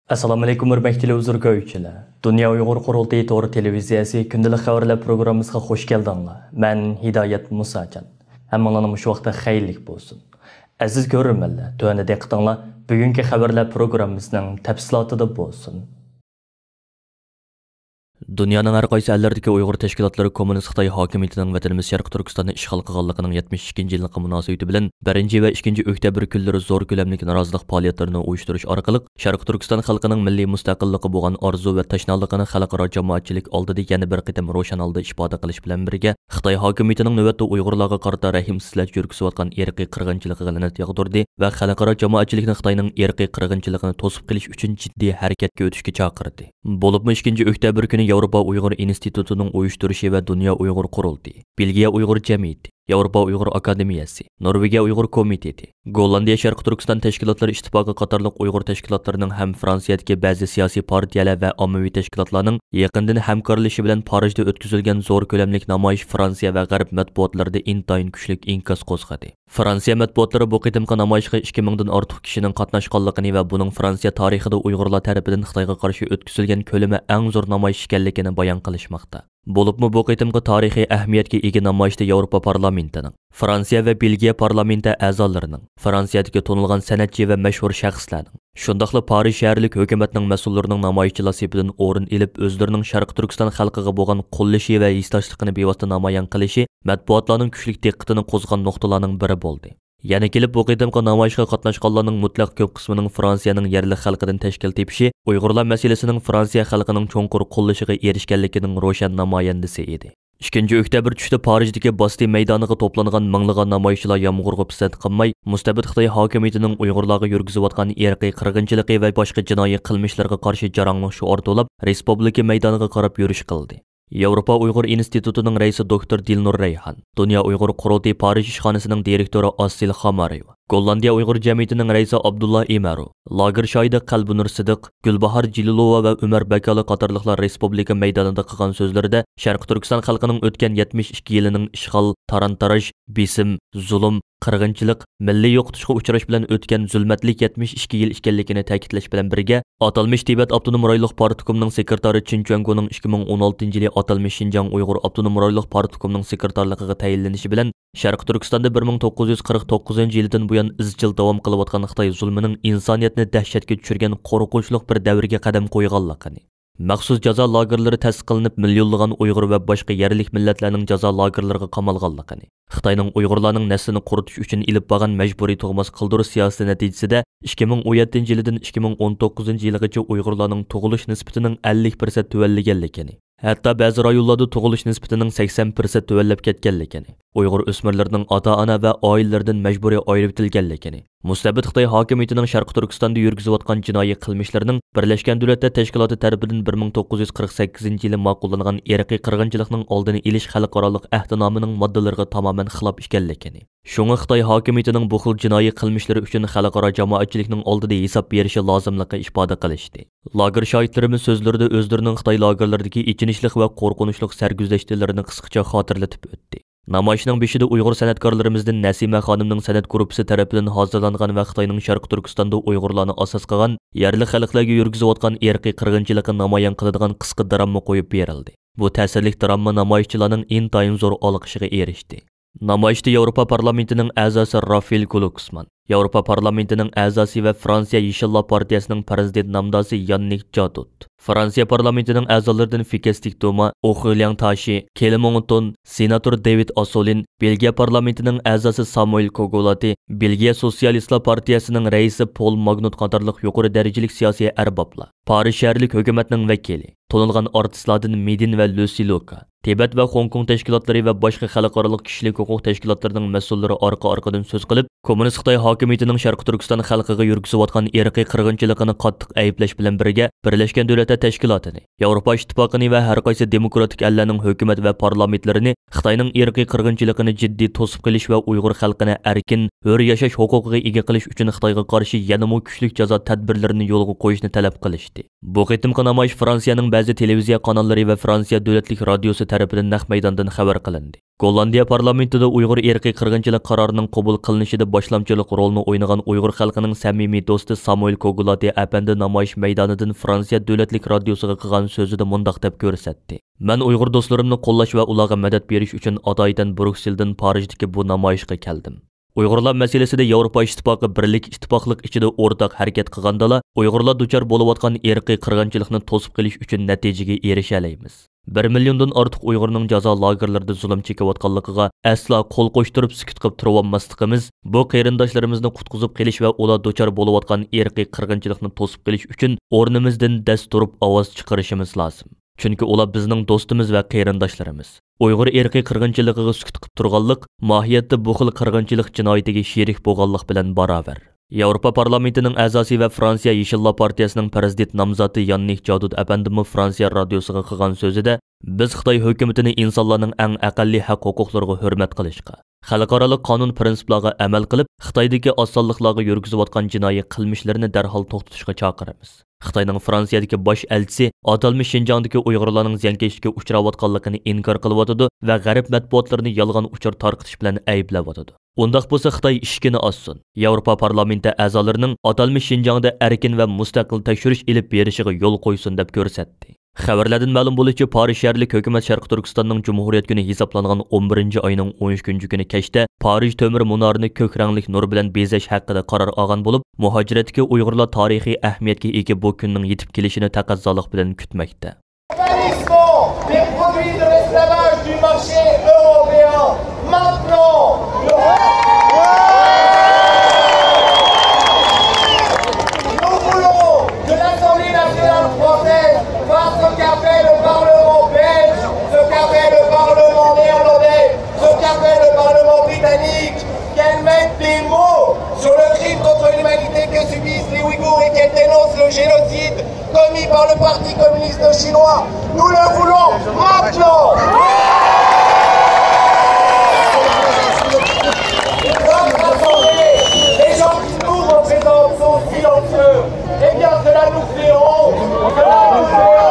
Assalomu alaykum hurmatli uzurgo'ychilar. Dunyo Uyg'ur qurultiyi to'g'ri televiziyasi kundalik xabarlar programmasiga xush keldinglar. Men Hidoyat Musajon. Hammanglarning shu vaqtda xayrlik bo'lsin. Aziz ko'ruvchilar, to'g'ri diqqatinglar bugungi xabarlar programmasining tafsilotida bo'lsin. Dünyanın her qaysı ellerdeki Uyghur teşkilatları Komünist Xitay hakimiyetining vatanimiz Şarkı Türkistan'ı işgal qilganligining 72. yıllık münasebeti bilan 1 ve 2 oktyabr kunlari zo'r ko'lamli norozilik faoliyatlarini uyushtirish orqali Şarkı Türkistan xalqining milliy mustaqilligi bo'lgan orzu va tashnalligini xalqaro jamoatchilik oldida yana bir qitim ro'shan holda ifoda qilish bilan birga Xitoy hakimiyetining navbatda Uyg'urlarga qarata rahimsizlik yurgizayotgan irqiy qirg'inchiligiga la'nat yog'dirdi va xalqaro jamoatchilikni Xitoyning irqiy qirg'inchiligini to'sib qilish uchun jiddiy harakatga o'tishga chaqirdi. Bo'libmi 2 oktyabr kuni Yevropa Uyg'ur institutining uyushtirishi va Dunyo Uyg'ur qurultiyi, Belgiya Uyg'ur jamiyati, Yevropa Uyg'ur akademiyasi, Norvegiya Uyg'ur komiteti, Gollandiya Sharq Turkiston tashkilotlari ittifoqi qatorliq Uyg'ur tashkilotlarining ham Fransiyadagi ba'zi siyosiy partiyalar va ommaviy tashkilotlarning yaqindan hamkorlashishi bilan Parijda o'tkazilgan zo'r ko'lamli namoyish Fransiya va G'arb matbuotlarida intayin kuchli inkas qo'zg'adi. Fransiya matbuotlari bu qitimqi namoyishga 2000 dan ortiq kishining qatnashganligini va buning Fransiya tarixida Uyg'urlar tarafidan Xitoyga qarshi o'tkazilgan ko'lami eng zo'r namoyish ekanligini bayon qilishmoqda. Bo'libmi bu qitimqi tarixiy ahamiyatga ega namoyishda Yevropa parlamentining, Fransiya va Belgiya parlamenti a'zolarining, Fransiyadagi tanilgan san'atchi va mashhur shaxslarning, shundaqla Parij shaharlik hukumatning mas'ullarining namoyishchilar sepidan o'rin olib o'zlarining Sharq Turkiston xalqiga bo'lgan qo'llashi va hissdoshligini bevosita namoyon qilishi matbuotlarning kuchli diqqatini qo'zg'agan nuqtalarning biri bo'ldi. Yana kelib bu qitimqi namoyishga qatnashganlarning mutlaq ko'p qismining Fransiyaning yerli xalqidan tashkil tepishi Uyg'urlar masalasining Fransiya xalqining cho'nqur qo'llashiga erishganligining ro'shan namoyandasi edi. 2 oktyabr tushda Parijdagi Bastille maydoniga to'plangan minglagan namoyishchilar yomg'irga pisand qilmay, mustabid Xitoy hokimiyatining Uyg'urlarga yurgizayotgan irqiy qirg'inchiligi va boshqa jinoiy qilmishlarga qarshi jarangli shuur to'lab, respublika maydoniga qarab yurish qildi. Yevropa Uyg'ur institutining raisi doktor Dilnur Rayhan, Dunyo Uyg'ur qurultiyi Parij ishxonasining direktori Assil Xamarova, Gollandiya Uyg'ur jamiyatining raisi Abdullah Imaru, Lager shoidi Qalbinur Sidiq, Gulbahor Jililova va Umar Bakali qatorliqlar respublika maydonida qilgan so'zlarida Sharq Turkiston xalqining o'tgan 72 yilining ishg'ol, taran-taraj, besim, zulm, qirg'inchilik, milliy yo'qotishga uchrash bilan o'tgan zulmatlik 72 yil ekanligini ta'kidlash bilan birga, atalmish Tibet Avtonom rayonlik partikumining sekretari Chin Chuanguning 2016-yili atalmish Xinjiang Uyg'ur Avtonom rayonlik partikumining sekretarligiga tayinlanishi bilan Sharq Turkistonda 1949-yildan buyon izchil davom qilayotgan Xitoy zulmining insoniyatni dahshatga tushirgan qo'rqinchli bir davrga qadam qo'yganligini, maxsus jazo lagerlari ta'sis qilinib millionlagan Uyg'ur va boshqa yerlik millatlarning jazo lagerlariga qamalganligini, Xitoyning Uyg'urlarning naslini quritish uchun ilib borgan majburiy tug'mas qildirish siyosati natijasida 2017-yildan 2019-yilgacha Uyg'urlarning tug'ilish nisbatining 50% tuvanlaganligini, hatto ba'zi rayonlarda tug'ilish nisbatining 80% tuvanlab ketganligini, Uyg'ur o'smirlarining ota-ona va oilalaridan majburiy ayirib etilganligini, mustabid Xitoy hokimiyatining Sharq Turkistonda yurgizayotgan jinoiy qilmishlarining Birlashgan Davlatlar Tashkiloti tarafidan 1948-yili ma'qullangan irqiy qirg'inchilikning oldini olish xalqaro ahdinomining moddalariga tamoman xilof ekanligini, shunga Xitoy hokimiyatining bu xil jinoiy qilmishlari uchun xalqaro jamoatchilikning oldida hisob berishi lozimligi ifoda qilishdi. Lager shoidlarimiz so'zlarida o'zlarining Xitoy lagerlaridagi ichinishlik va qo'rqinchli sarguzashtlarini qisqacha xotirlatib o'tdi. Namoyishning beshida Uyg'ur san'atkorlarimizdan Nasima xonimning san'at guruhi tarafidan hozirlangan va Xitoyning Sharq Turkistonda Uyg'urlarni asos qilgan yerli xalqlarga yurgizayotgan irqiy qirg'inchilikni namoyon qiladigan qisqa drama qo'yib berildi. Bu ta'sirli drama namoyishchilarning intayin zo'r olqishiga erishdi. Namoyishda Yevropa parlamentining a'zosi Rafael Glucksmann, Yevropa parlamentining a'zosi va Fransiya Yeshillar partiyasining prezident nomzodi Yannick Jadot, Fransiya parlamentining a'zolaridan Fikestik Duma, O'Xiliang Tashi, Kelimongton, senator David Assolin, Belgiya parlamentining a'zosi Samuel Kogolati, Belgiya Sotsialistlar partiyasining raisi Paul Magnut qatorliq yuqori darajalik siyosiy arboblar, Parij shaharlik hukumatning vakili, tanilgan artistlardan Medin va Lucy Luka, Tibet va Hong Kong tashkilotlari va boshqa xalqaro kishilik huquq tashkilotlarining mas'ullari orqa-orqadan so'z qilib, Kommunist Xitoy hokimiyatining Sharq Turkiston xalqiga yurgizayotgan irqiy qirg'inchiligini qattiq ayiblash bilan birga, Birlashgan Davlatlar Tashkilotini, Yevropa ittifoqini va har qaysi demokratik ellarning hukumat va parlamentlarini Xitoyning irqiy qirg'inchiligini jiddiy to'sib qilish va Uyg'ur xalqini erkin, hur yashash huquqiga ega qilish uchun Xitoyga qarshi yanada kuchli jazo tadbirlarini yo'lga qo'yishni talab qilishdi. Bu qitimqi namoyish Fransiyaning ba'zi televiziya kanallari va Fransiya davlatlik radiosi tarafidan naq maydondan xabar qilindi. Gollandiya parlamentida Uyg'ur irqiy qirg'inchilik qarorining qabul qilinishida boshlamchilik rolni o'ynagan Uyg'ur xalqining samimiy do'sti Samuel Kogulati apandi namoyish maydonidan Fransiya davlatlik radiosiga qilgan so'zida mundaq deb ko'rsatdi. Men Uyg'ur do'stlarimni qo'llash va ularga madad berish uchun adoyidan Brukseldan Parijdagi bu namoyishga keldim. Uyg'urlar masalasida Yevropa ittifoqi birlik ittifoqlik ichida o'rtaq harakat qilgandala, Uyg'urlar duchor bo'layotgan irqiy qirg'inchilikni to'sib qilish uchun natijaga erisha olamiz. 1 milliondan ortiq Uyg'urning jazo lagerlarida zulm chekayotganligiga aslo qo'l qo'shtirib sukut qilib turolmasligimiz, bu qarindoshlarimizni qutqizib qilish va ular duchor bo'layotgan irqiy qirg'inchilikni to'sib qilish uchun o'rnimizdan dast turib ovoz chiqarishimiz lozim. Chunki ular bizning do'stimiz va qarindoshlarimiz. Uyg'ur irqiy qirg'inchiligiga sukut qilib turganlik mohiyatda bu xil qirg'inchilik jinoyatiga sherik bo'lganlik bilan barobar. Yevropa parlamentining a'zosi va Fransiya Yeshillar partiyasining prezident nomzodi Yannick Jadot apandimi Fransiya radiosiga qilgan so'zida biz Xitoy hukumatini insonlarning eng aqalli haq-huquqlariga hurmat qilishga, xalqaro qonun prinsiplariga amal qilib, Xitoydagi osonliklarga yurgizayotgan jinoiy qilmishlarni darhol to'xtatishga chaqiramiz. Xitoyning Fransiyadagi bosh elchisi atalmish Şinjandagi Uyg'urlarning ziyonkashlikka uchrayotganligini inkor qilyotdi va g'arb matbuotlarini yolg'on uchur tarqitish bilan ayblayotdi. Undaq bo'lsa Xitoy ishkini ossin. Yevropa parlamenti a'zolarining atalmish Şinjanda erkin va mustaqil tekshirish ilib berishiga yo'l qo'ysin deb ko'rsatdi. Xabarlardan ma'lum bo'lishicha, Parij shaharlik hukumat Sharqi Turkistonning Cumhuriyet kuni hisoblangan 11-oyning 13 kuni kechda Parij temir munorini ko'k ranglik nur bilan bezash haqida qaror olgan bo'lib, muhojiratga Uyg'urlar tarixiy ahamiyatga ega bu kunning yetib kelishini taqozolik bilan kutmoqda. Qu'elle mette des mots sur le crime contre l'humanité que subissent les Ouïghours et qu'elle dénonce le génocide commis par le Parti communiste chinois. Nous le voulons maintenant. Notre assemblée, les gens qui nous représentent sont silencieux. Eh bien, cela nous fait honte. Cela nous fait honte.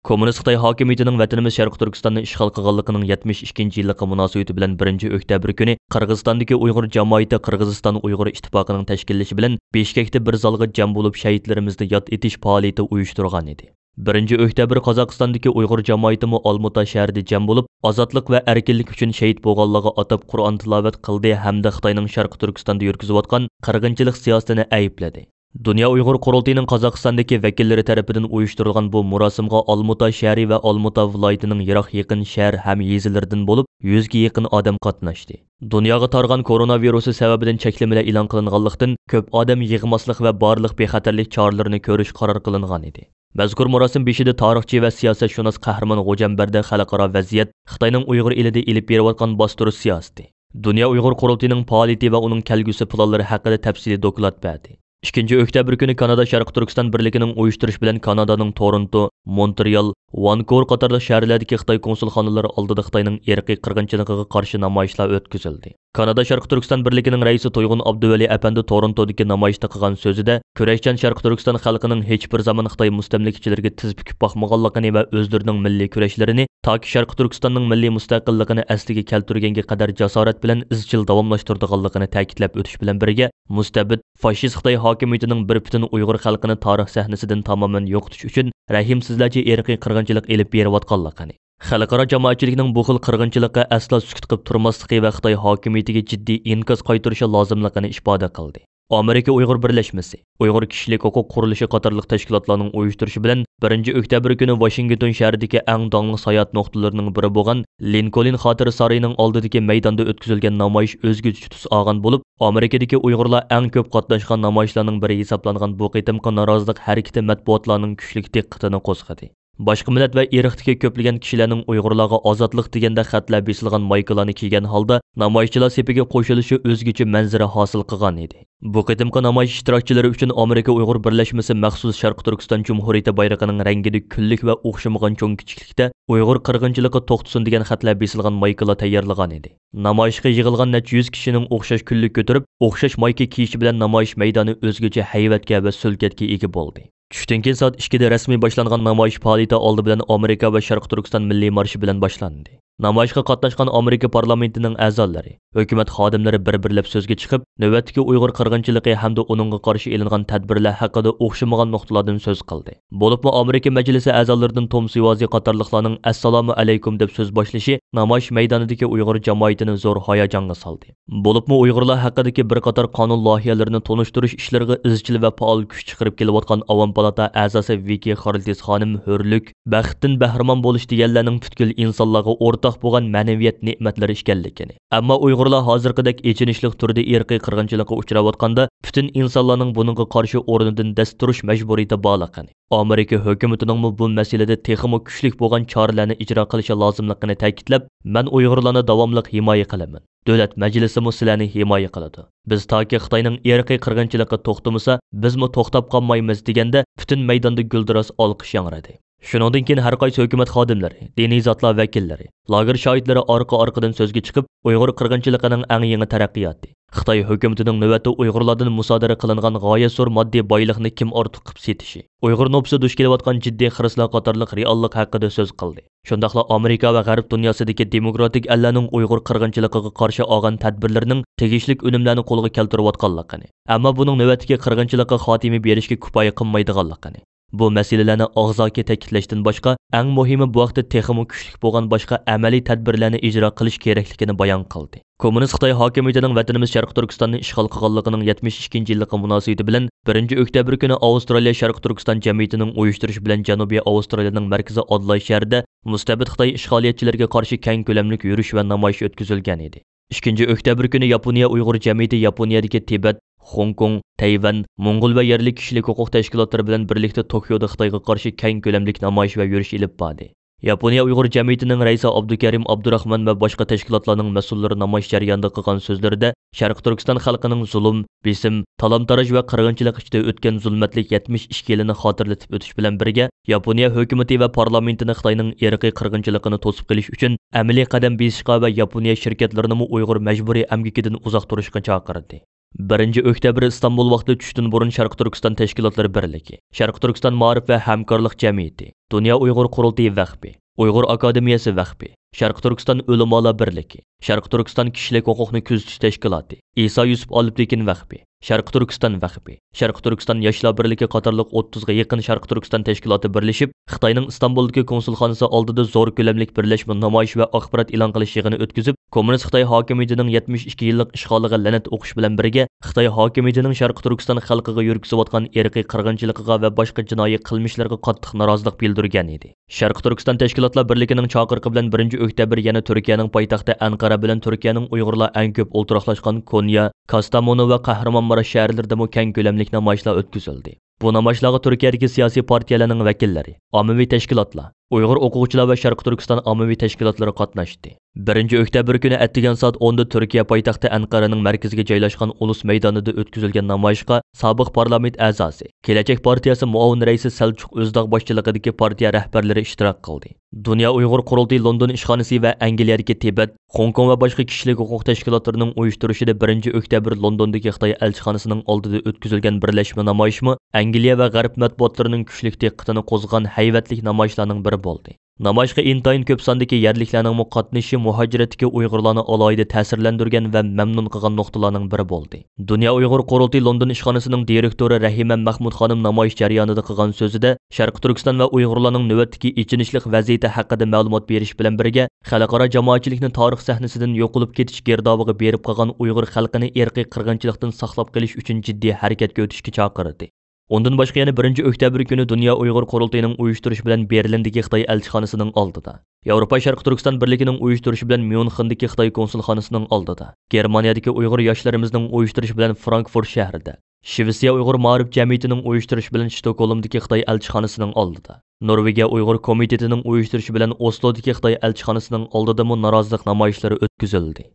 Kommunist Xitoy hokimiyatining vatanimiz Sharq Turkistonni ishg'ol qilganligining 72-yilligi munosabati bilan 1-oktyabr kuni Qirg'izistondagi Uyg'ur jamoati Qirg'iziston Uyg'ur ittifoqining tashkillashi bilan Bishkekda bir zalga jam bo'lib shahidlarimizni yod etish faoliyati uyushtirgan edi. 1-oktyabr Qozog'istondagi Uyg'ur jamoatimi Olmuta shahrida jam bo'lib, ozodlik va erkinlik uchun shahid bo'lganlarga atab Qur'on tilovat qildi hamda Xitoyning Sharq Turkistonda yurgizayotgan qirg'inchilik siyosatini aybladi. Dünya Uyg'ur qurultiyining Qozog'istondagi vakillari tarafidan uyushtirilgan bu murosimga Olmuta shahri va Olmuta viloyatining yiroq yaqin shahar ham yezilaridan bo'lib 100 ga yaqin odam qatnashdi. Dunyoga targan koronavirusi sababidan cheklamalar e'lon qilinganlikdan ko'p odam yig'maslik va barliq bexatarlik choralarini ko'rish qaror qilingan edi. Mazkur murosim beshida tarixchi va siyosatshunos Qahramon G'ojambarda xalqaro vaziyat, Xitoyning Uyg'ur elida elib berayotgan bostirish siyosati, Dünya Uyg'ur qurultiyining faoliyati va uning kelgusi planlari haqida tafsiliy doklad berdi. 2-oktyabr kuni Kanada Sharq Turkiston birligining uyushtirish bilan Kanadaning Toronto, Montreal, Vancouver qatorli shaharlardagi Xitoy konsulxonalari oldida Xitoyning irqiy qirg'inchiligiga qarshi namoyishlar o'tkazildi. Kanada Sharq Turkiston birligining raisi To'yg'un Abduvali apandi Torontodagi namoyishda qilgan so'zida kurashchan Sharq Turkiston xalqining hech bir zaman Xitoy mustamlikachilarga tiz bukib boqmaganligini va o'zlarining milliy kurashlarini toki Sharq Turkistonning milliy mustaqilligini asliga keltirganga qadar jasorat bilan izchil davomlashtirganligini ta'kidlab o'tish bilan birga mustabid fashist Xitoy hokimiyatining bir butun Uyg'ur xalqini tarix sahnasidan tamoman yo'qotish uchun rahimsizlarcha irqiy qirg'inchilik elib berayotganligini, xalqaro jamoatchilikning bu xil qirg'inchilikqa aslo sukut qilib turmasligi va Xitoy hokimiyatiga jiddiy inkas qaytarishi lozimligini ifoda qildi. Amerika Uyg'ur birlashmasi, Uyg'ur kishilik huquq qurilishi qatorliq tashkilotlarning uyushtirishi bilan 1-oktyabr kuni Washington shahridagi eng dongli sayohat nuqtalarining biri bo'lgan Lincoln xotira saroyining oldidagi maydonda o'tkazilgan namoyish o'zgacha tus olgan bo'lib, Amerikadagi Uyg'urlar eng ko'p qatnashgan namoyishlarning biri hisoblangan bu qitimqi norozilik harakati matbuotlarning kuchli diqqatini qo'zg'adi. Boshqa millat va irqdagi ko'plagan kishilarning Uyg'urlarga ozodlik deganda xatlar besilgan maykalarni kiygan holda namoyishchilar sepiga qo'shilishi o'zgacha manzara hosil qilgan edi. Bu qitimqi namoyish ishtirokchilari uchun Amerika Uyg'ur birlashmasi maxsus Sharq Turkiston Cumhuriyati bayrog'ining rangida kunlik va o'xshamagan cho'ng kichiklikda Uyg'ur qirg'inchiligi to'xtasin degan xatlar besilgan maykalar tayyorlagan edi. Namoyishga yig'ilgan necha yuz kishining o'xshash kunlik ko'tarib, o'xshash mayka kiyishi bilan namoyish maydoni o'zgacha hayvatga va sulkatga ega bo'ldi. Tushdan keyin soat 2 da rasmiy boshlangan namoyish faoliyati oldi bilan Amerika va Sharq Turkiston milliy marshi bilan boshlandi. Namoyishga qatnashgan Amerika parlamentining a'zolari, hukumat xodimlari bir-birlab so'zga chiqib, navbatdagi Uyg'ur qirg'inchiligi hamda uningga qarshi elingan tadbirlar haqida o'xshamagan nuqtalardan so'z qildi. Bo'libmi Amerika majlisi a'zolaridan Tom Sivazi qatorliqlarning assalomu alaykum deb so'z boshlashi namoyish maydonidagi Uyg'ur jamoatini zo'r hayajonga soldi. Bo'libmi Uyg'urlar haqidagi bir qator qonun loyihalarini tonishtirish ishlariga izchil va faol kuch chiqarib kelayotgan Avom palata a'zosi Viki Xorldis xonim hurlik, baxtdan bahramon bo'lish deganlarning butkul insonlarga o'rtaq bo'lgan ma'naviyat ne'matlari ekanligini. Ammo Uyg'urlar hozirgidek echinishlik turda irqiy qirg'inchilikka uchrayotganda butun insonlarning buningga qarshi o'rnidan dast turish majburiyati borligini, Amerika hukumatining bu masalada texmo kuchlik bo'lgan choralarni ijro qilishi lozimligini ta'kidlab, "Men Uyg'urlarni davomli himoya qilaman. Davlat majlisi sizlarni himoya qiladi. Biz toki Xitoyning irqiy qirg'inchilikka to'xtamasa, bizmi to'xtab qolmaymiz" deganda butun maydonda guldiroz olqish yangradi. Shuningdan keyin har qaysi hukumat xodimlari, diniy zotlar vakillari, lager shoidlari orqa-orqadan so'zga chiqib, Uyg'ur qirg'inchiligining eng yangi taraqqiyoti, Xitoy hukumatining navbatda Uyg'urlardan musodara qilingan g'oya zo'r moddiy boylikni kim ortiq qilib setishi, Uyg'ur nopsi duch kelayotgan jiddiy xiraslar qatorliq reallik haqida so'z qildi. Shundaqla Amerika va G'arb dunyosidagi demokratik allarning Uyg'ur qirg'inchiligiga qarshi olgan tadbirlarining tegishli unumlarni qo'lga keltirayotganligini, ammo buning navbatdagi qirg'inchilikqa xotima berishga kifoya qilmaydiganligini, bu masalalarni og'zaki ta'kidlashdan boshqa, eng muhimi bu vaqtda texmo kuchli bo'lgan boshqa amaliy tadbirlarni ijro qilish kerakligini bayon qildi. Kommunist Xitoy hokimiyatining vatanimiz Sharq Turkistonni ishg'ol qilganligining 72-yilligi munosabati bilan 1-oktyabr kuni Avstraliya Sharq Turkiston jamiyatining uyushtirish bilan Janubiy Avstraliyaning markazi Adlay shahrida mustabid Xitoy ishg'oliyatchilariga qarshi keng ko'lamli yurish va namoyish o'tkazilgan edi. 2-oktyabr kuni Yaponiya Uyg'ur jamiyati Yaponiyadagi Tibet, Hong Kong, Tayvan, Mongol va yerlik kishilik huquq tashkilotlari bilan birlikda Tokioda Xitoyga qarshi keng ko'lamli namoyish va yurish olib bordi. Yaponiya Uyg'ur jamiyatining raisi Abdukarim Abdurahman va boshqa tashkilotlarning mas'ullari namoyish jarayonida qilgan so'zlarida Sharq Turkiston xalqining zulm, besim, talon-taroj va qirg'inchilik ichida o'tgan zulmatlik 72 yilini xotirlatib o'tish bilan birga Yaponiya hukumati va parlamentini Xitoyning irqiy qirg'inchiligini to'sib qilish uchun amaliy qadam besishga va Yaponiya shirkatlarini Uyg'ur majburiy amgikidan uzoq turishga chaqirdi. 1-oktyabr İstanbul vaqti tushdan burun Sharq Turkiston tashkilotlari birligi, Sharq Turkiston ma'rif va hamkorlik jamiyati, Dunyo Uyg'ur qurultiyi vaqfi, Uyg'ur akademiyasi vaqfi, Sharq Turkiston ulamolar birligi, Sharq Turkiston kishilik huquqni kuzatish tashkiloti, Iso Yusuf Olibtekin vaqfi, Sharq Turkiston vaqfi, Sharq Turkiston yoshlar birligi qatorliq 30 ga yaqin Sharq Turkiston tashkiloti birlashib, Xitoyning Istanbuldagi konsulxonasi oldida zo'r ko'lamli birlashma namoyish va axborot e'lon qilish yig'ini o'tkazib, Kommunist Xitoy hokimiyatining 72 yillik ishg'oliga la'nat o'qish bilan birga Xitoy hokimiyatining Sharq Turkiston xalqiga yurgizayotgan irqiy qirg'inchiligiga va boshqa jinoiy qilmishlarga qattiq norozilik bildirgan edi. Sharq Turkiston tashkilotlar birligining chaqiriqi bilan 1-oktyabr yana Turkiyaning poytaxti Anqara bilan Turkiyaning Uyg'urlar eng ko'p o'ltiraqlashgan Konya, Kastamonu va Qahramonmaraş shaharlarida keng ko'lamli namoyishlar o'tkazildi. Bu namoyishlarga Turkiyadagi siyosiy partiyalarning vakillari, ommaviy tashkilotlar, Uyg'ur o'quvchilar va Sharq Turkiston ommaviy tashkilotlari qatnashdi. 1-oktyabr kuni attigan soat 10 da Turkiya poytaxti Anqaraning markaziga joylashgan Ulus maydonida o'tkazilgan namoyishga sobiq parlament a'zosi, Kelajak partiyasi muavin raisi Selçuk Özdağ boshchiligidagi partiya rahbarlari ishtirok qildi. Dunyo Uyg'ur qurultiyi London ishxonasi va Angliyadagi Tibet, Hong Kong va boshqa kishilik huquq tashkilotlarining uyushtirishida 1-oktyabr Londondagi Xitoy elchixonasining oldida o'tkazilgan birlashma namoyishmi Angliya va G'arb matbuotlarining kuchli diqqatini qo'zg'agan hayvatlik namoyishlarning biri bo'ldi. Namoyishga intayin ko'p sondagi yerliklarning qatnashi muhojiratdagi Uyg'urlarni alohida ta'sirlantirgan va mamnun qilgan nuqtalarning biri bo'ldi. Dunyo Uyg'ur qurultiyi London ishxonasining direktori Rahima Mahmud xonim namoyish jarayonida qilgan so'zida Sharq Turkiston va Uyg'urlarning navbatdagi ichinishlik vaziyati haqida ma'lumot berish bilan birga xalqaro jamoatchilikni tarix sahnasidan yo'qolib ketish girdoviga berib qolgan Uyg'ur xalqini irqiy qirg'inchilikdan saqlab qolish uchun jiddiy harakatga o'tishga chaqirdi. Ondan boshqa yana 1-oktyabr kuni Dunyo Uyg'ur qurultiyining uyushtirish bilan Berlindagi Xitoy elchixonasining oldida, Yevropa Sharq Turkiston birligining uyushtirishi bilan Myunxendagi Xitoy konsulxonasining oldida, Germaniyadagi Uyg'ur yoshlarimizning uyushtirishi bilan Frankfurt shahrida, Shvetsiya Uyg'ur ma'rif jamiyatining uyushtirishi bilan Stokgolmdagi Xitoy elchixonasining oldida, Norvegiya Uyg'ur komitetining uyushtirishi bilan Oslodagi Xitoy elchixonasining oldida norozilik namoyishlari o'tkazildi.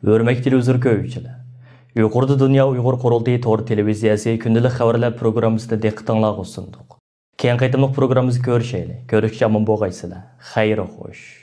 Hurmatli televizor ko'ruvchilar, Yuqorida Dünya Uyg'ur Qurultayı tor televiziyasi gündəlik xəbərlər proqramımızda diqqətinizə sunduq. Keyin qaytımlıq proqramımızı görüşəylik. Görüşkə aman boğaysılar. Xeyir xoş.